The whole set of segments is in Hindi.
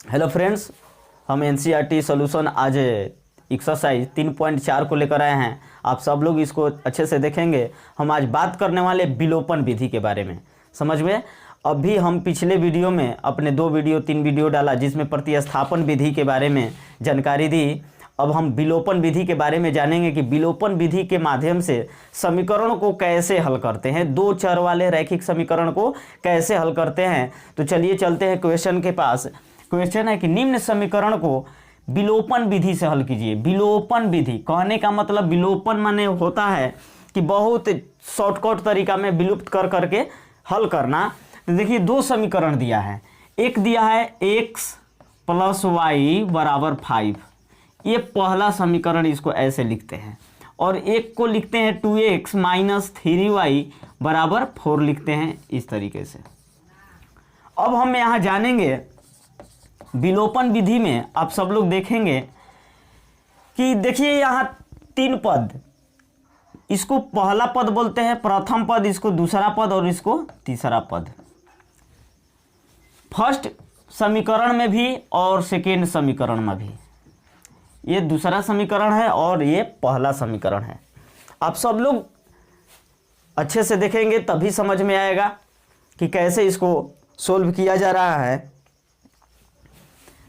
हेलो फ्रेंड्स, हम एनसीईआरटी सॉल्यूशन आज एक्सरसाइज 3.4 को लेकर आए हैं। आप सब लोग इसको अच्छे से देखेंगे। हम आज बात करने वाले विलोपन विधि के बारे में। समझ में अभी हम पिछले वीडियो में अपने 3 वीडियो डाला जिसमें प्रतिस्थापन विधि के बारे में जानकारी दी। अब हम विलोपन विधि के बारे में जानेंगे कि विलोपन विधि के माध्यम से समीकरण को कैसे हल करते हैं, 2 चर वाले रैखिक समीकरण को कैसे हल करते हैं। तो चलिए चलते हैं क्वेश्चन के पास। क्वेश्चन है कि निम्न समीकरण को विलोपन विधि से हल कीजिए। विलोपन विधि कहने का मतलब विलोपन माने होता है कि बहुत शॉर्टकट तरीका में विलुप्त कर करके हल करना। तो देखिए 2 समीकरण दिया है। एक दिया है x + y = 5, ये पहला समीकरण, इसको ऐसे लिखते हैं। और एक को लिखते हैं 2x - 3y = 4 लिखते हैं इस तरीके से। अब हम यहाँ जानेंगे विलोपन विधि में आप सब लोग देखेंगे कि देखिए यहाँ 3 पद, इसको पहला पद बोलते हैं, प्रथम पद, इसको दूसरा पद और इसको तीसरा पद। फर्स्ट समीकरण में भी और सेकेंड समीकरण में भी। ये दूसरा समीकरण है और ये पहला समीकरण है। आप सब लोग अच्छे से देखेंगे तभी समझ में आएगा कि कैसे इसको सोल्व किया जा रहा है।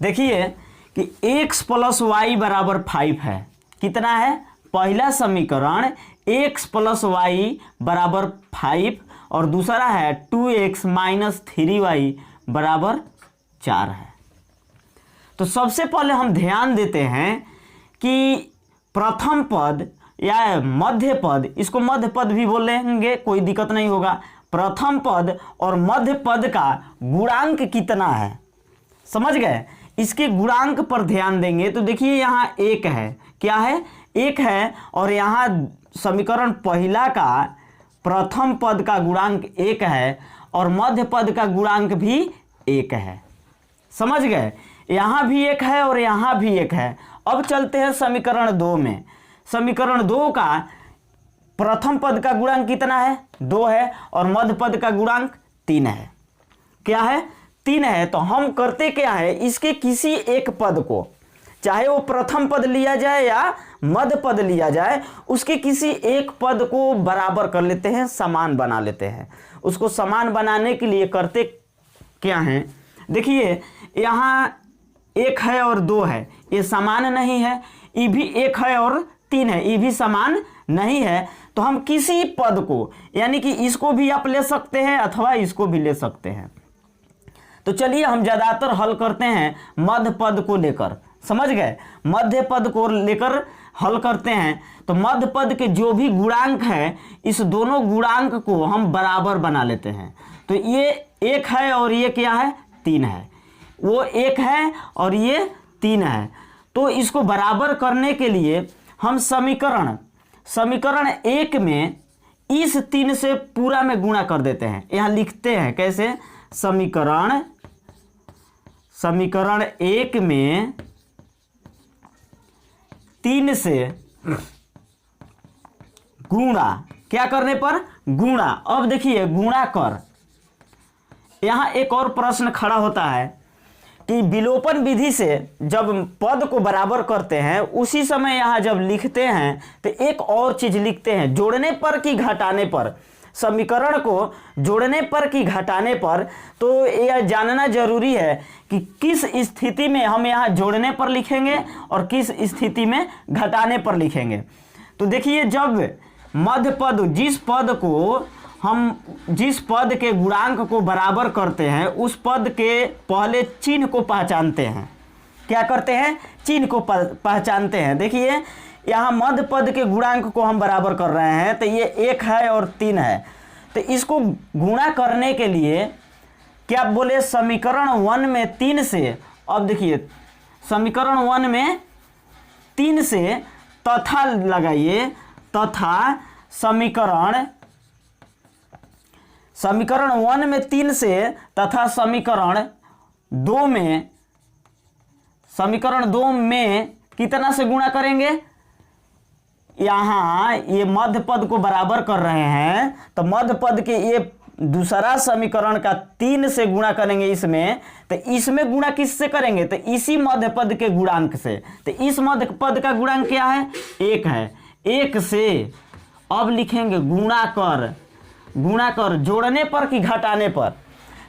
देखिए कि x + y = 5 है। कितना है? पहला समीकरण x + y = 5 और दूसरा है 2x - 3y = 4 है। तो सबसे पहले हम ध्यान देते हैं कि प्रथम पद या मध्य पद, इसको मध्य पद भी बोलेंगे, कोई दिक्कत नहीं होगा। प्रथम पद और मध्य पद का गुणांक कितना है, समझ गए? इसके गुणांक पर ध्यान देंगे तो देखिए यहाँ 1 है। क्या है? 1 है। और यहाँ समीकरण पहला का प्रथम पद का गुणांक 1 है और मध्य पद का गुणांक भी 1 है। समझ गए? यहाँ भी 1 है और यहाँ भी 1 है। अब चलते हैं समीकरण 2 में। समीकरण 2 का प्रथम पद का गुणांक कितना है? 2 है और मध्य पद का गुणांक 3 है। क्या है? 3 है। तो हम करते क्या है, इसके किसी एक पद को, चाहे वो प्रथम पद लिया जाए या मध्य पद लिया जाए, उसके किसी एक पद को बराबर कर लेते हैं, समान बना लेते हैं। उसको समान बनाने के लिए करते क्या है, देखिए यहाँ 1 है और 2 है, ये समान नहीं है। ये भी 1 है और 3 है, ये भी समान नहीं है। तो हम किसी पद को, यानी कि इसको भी आप ले सकते हैं अथवा इसको भी ले सकते हैं। तो चलिए हम ज़्यादातर हल करते हैं मध्य पद को लेकर। समझ गए? मध्य पद को लेकर हल करते हैं। तो मध्य पद के जो भी गुणांक है, इस दोनों गुणांक को हम बराबर बना लेते हैं। तो ये 1 है और ये क्या है? 3 है। वो 1 है और ये 3 है। तो इसको बराबर करने के लिए हम समीकरण 1 में इस 3 से पूरा में गुणा कर देते हैं। यहाँ लिखते हैं कैसे? समीकरण 1 में 3 से गुणा, क्या करने पर? गुणा। अब देखिए गुणा कर, यहाँ एक और प्रश्न खड़ा होता है कि विलोपन विधि से जब पद को बराबर करते हैं उसी समय यहाँ जब लिखते हैं तो एक और चीज लिखते हैं, जोड़ने पर कि घटाने पर। समीकरण को जोड़ने पर कि घटाने पर। तो यह जानना जरूरी है कि किस स्थिति में हम यहाँ जोड़ने पर लिखेंगे और किस स्थिति में घटाने पर लिखेंगे। तो देखिए जब मध्य पद, जिस पद के गुणांक को बराबर करते हैं उस पद के पहले चिन्ह को पहचानते हैं। क्या करते हैं? चिन्ह को पहचानते हैं। देखिए यहाँ मध्य पद के गुणांक को हम बराबर कर रहे हैं, तो ये 1 है और 3 है। तो इसको गुणा करने के लिए क्या बोले? समीकरण 1 में 3 से, अब देखिए समीकरण 1 में 3 से तथा लगाइए, तथा समीकरण 1 में 3 से तथा समीकरण 2 में कितना से गुणा करेंगे? यहाँ ये मध्य पद को बराबर कर रहे हैं तो मध्य पद के ये दूसरा समीकरण का 3 से गुणा करेंगे इसमें, तो इसमें गुणा किससे करेंगे, तो इसी मध्य पद के गुणांक से। तो इस मध्य पद का गुणांक क्या है, 1 है। 1 से अब लिखेंगे गुणा कर जोड़ने पर कि घटाने पर,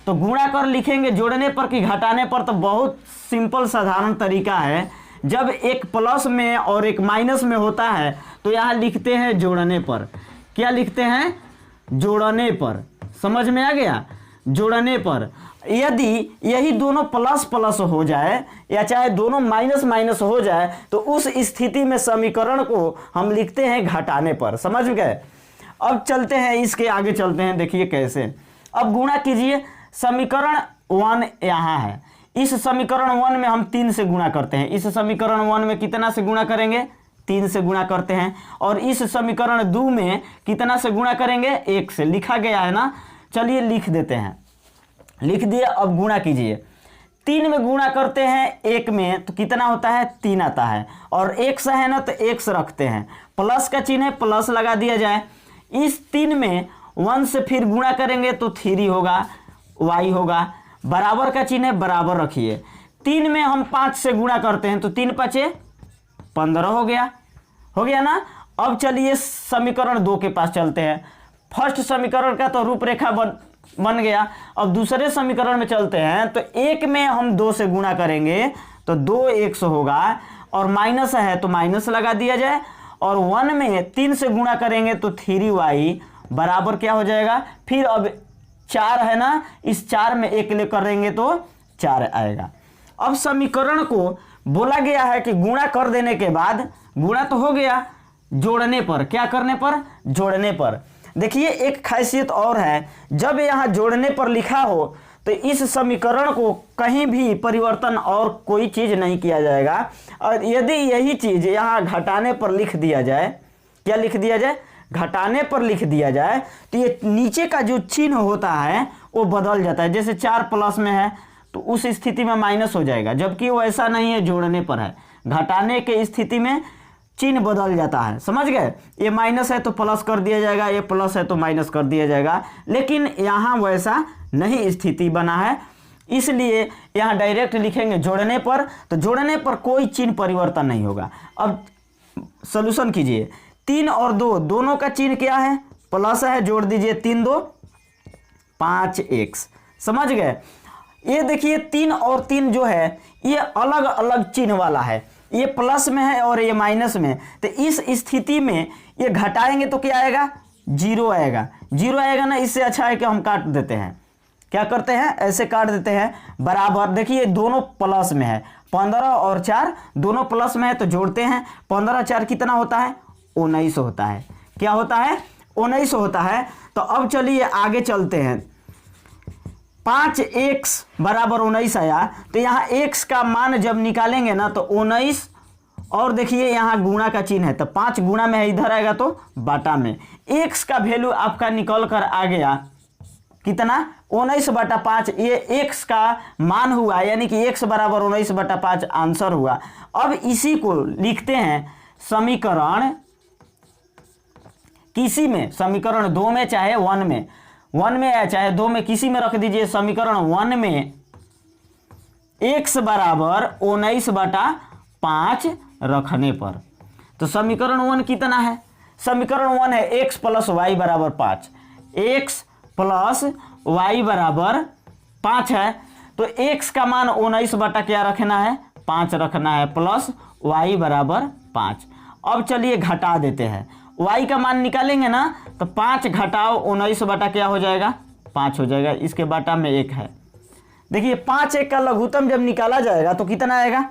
तो गुणा कर लिखेंगे जोड़ने पर कि घटाने पर, तो बहुत सिंपल साधारण तरीका है। जब एक प्लस में और एक माइनस में होता है तो यहाँ लिखते हैं जोड़ने पर। क्या लिखते हैं, जोड़ने पर। समझ में आ गया, जोड़ने पर। यदि यही दोनों प्लस प्लस हो जाए या चाहे दोनों माइनस माइनस हो जाए तो उस स्थिति में समीकरण को हम लिखते हैं घटाने पर। समझ गए। अब चलते हैं इसके आगे चलते हैं, देखिए कैसे। अब गुणा कीजिए, समीकरण 1 यहाँ है, इस समीकरण 1 में हम 3 से गुणा करते हैं। इस समीकरण 1 में कितना से गुणा करेंगे, 3 से गुणा करते हैं। और इस समीकरण 2 में कितना से गुणा करेंगे, 1 से। लिखा गया है ना, चलिए लिख देते हैं। लिख दिए, अब गुणा कीजिए। 3 में गुणा करते हैं 1 में तो कितना होता है, 3 आता है। और 1 है ना तो 1 रखते हैं, प्लस का चिन्ह है, प्लस लगा दिया जाए। इस 3 में 1 से फिर गुणा करेंगे तो 3 होगा, y होगा। बराबर का चिन्ह है, बराबर रखिए। 3 में हम 5 से गुणा करते हैं तो 3 5 15 हो गया ना। अब चलिए समीकरण 2 के पास चलते हैं। फर्स्ट समीकरण का तो रूपरेखा बन गया। अब दूसरे समीकरण में चलते हैं, तो 1 में हम 2 से गुणा करेंगे तो 2x होगा, और माइनस है तो माइनस लगा दिया जाए। और 1 में 3 से गुणा करेंगे तो 3y बराबर क्या हो जाएगा, फिर अब 4 है ना, इस 4 में 1 ले करेंगे तो 4 आएगा। अब समीकरण को बोला गया है कि गुणा कर देने के बाद, गुणा तो हो गया, जोड़ने पर, क्या करने पर, जोड़ने पर। देखिए एक खासियत और है, जब यहाँ जोड़ने पर लिखा हो तो इस समीकरण को कहीं भी परिवर्तन और कोई चीज़ नहीं किया जाएगा। और यदि यही चीज़ यहाँ घटाने पर लिख दिया जाए, क्या लिख दिया जाए, घटाने पर लिख दिया जाए, तो ये नीचे का जो चिन्ह होता है वो बदल जाता है। जैसे 4 प्लस में है तो उस स्थिति में माइनस हो जाएगा, जबकि वो ऐसा नहीं है, जोड़ने पर है। घटाने के स्थिति में चिन्ह बदल जाता है। समझ गए, ये माइनस है तो प्लस कर दिया जाएगा, ये प्लस है तो माइनस कर दिया जाएगा। लेकिन यहाँ वैसा नहीं स्थिति बना है, इसलिए यहाँ डायरेक्ट लिखेंगे जोड़ने पर, तो जोड़ने पर कोई चिन्ह परिवर्तन नहीं होगा। अब सॉल्यूशन कीजिए। 3 और 2 दोनों का चिन्ह क्या है, प्लस है, जोड़ दीजिए 3 2 5x। समझ गए। ये देखिए 3 और 3 जो है ये अलग अलग चिन्ह वाला है, ये प्लस में है और ये माइनस में। तो इस स्थिति में ये घटाएंगे तो क्या आएगा, 0 आएगा। 0 आएगा ना, इससे अच्छा है कि हम काट देते हैं। क्या करते हैं, ऐसे काट देते हैं। बराबर, देखिए दोनों प्लस में है, 15 और 4 दोनों प्लस में है तो जोड़ते हैं। 15 4 कितना होता है, 19 होता है। क्या होता है, 19 होता है। तो अब चलिए आगे चलते हैं। 5x बराबर 19 आया, तो यहाँ x का मान जब निकालेंगे ना तो 19, और देखिए यहाँ गुणा का चिन्ह है तो 5 गुणा में है, इधर आएगा तो बाटा में। x का वैल्यू आपका निकल कर आ गया कितना, 19/5। ये x का मान हुआ, यानी कि x बराबर 19/5 आंसर हुआ। अब इसी को लिखते हैं समीकरण किसी में, समीकरण 2 में चाहे 1 में, 1 में या चाहे 2 में, किसी में रख दीजिए। समीकरण 1 में x बराबर 19/5 रखने पर, तो समीकरण 1 कितना है, समीकरण 1 है x प्लस वाई बराबर 5। x प्लस वाई बराबर 5 है, तो x का मान 19 बटा क्या रखना है, 5 रखना है, प्लस y बराबर 5। अब चलिए घटा देते हैं, y का मान निकालेंगे ना तो 5 घटाओ 19 बटा क्या हो जाएगा, 5 हो जाएगा। इसके बटा में 1 है। देखिए 5 1 का लघुत्तम जब निकाला जाएगा तो कितना आएगा,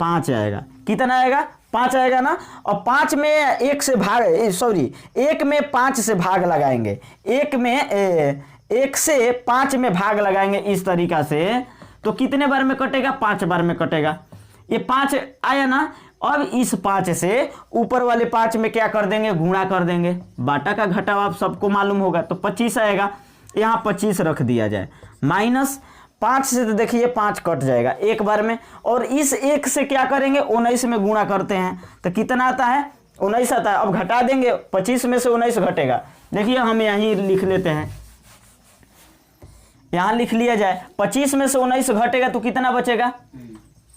5 आएगा। कितना आएगा, 5 आएगा ना। और 5 में 1 से भाग, 1 में 5 से भाग लगाएंगे, 1 में 1 से 5 में भाग लगाएंगे इस तरीका से, तो कितने बार में कटेगा, 5 बार में कटेगा। ये 5 आया ना। अब इस 5 से ऊपर वाले 5 में क्या कर देंगे, गुणा कर देंगे। बाटा का घटाव आप सबको मालूम होगा, तो 25 आएगा। यहाँ 25 रख दिया जाए, माइनस 5 से तो देखिए 5 कट जाएगा एक बार में। और इस 1 से क्या करेंगे, 19 में गुणा करते हैं तो कितना आता है, 19 आता है। अब घटा देंगे, 25 में से 19 घटेगा। देखिए हम यहीं लिख लेते हैं, यहाँ लिख लिया जाए। 25 में से 19 घटेगा तो कितना बचेगा?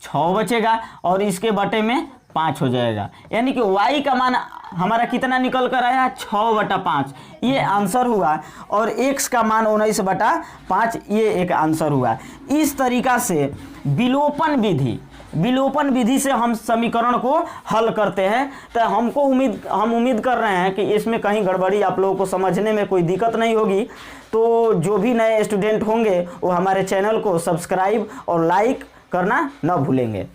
6 बचेगा और इसके बटे में 5 हो जाएगा। यानी कि y का मान हमारा कितना निकल कर आया? 6/5 ये आंसर हुआ। और x का मान 19/5 ये एक आंसर हुआ। इस तरीका से विलोपन विधि से हम समीकरण को हल करते हैं। तो हम उम्मीद कर रहे हैं कि इसमें कहीं गड़बड़ी आप लोगों को समझने में कोई दिक्कत नहीं होगी। तो जो भी नए स्टूडेंट होंगे वो हमारे चैनल को सब्सक्राइब और लाइक करना न भूलेंगे।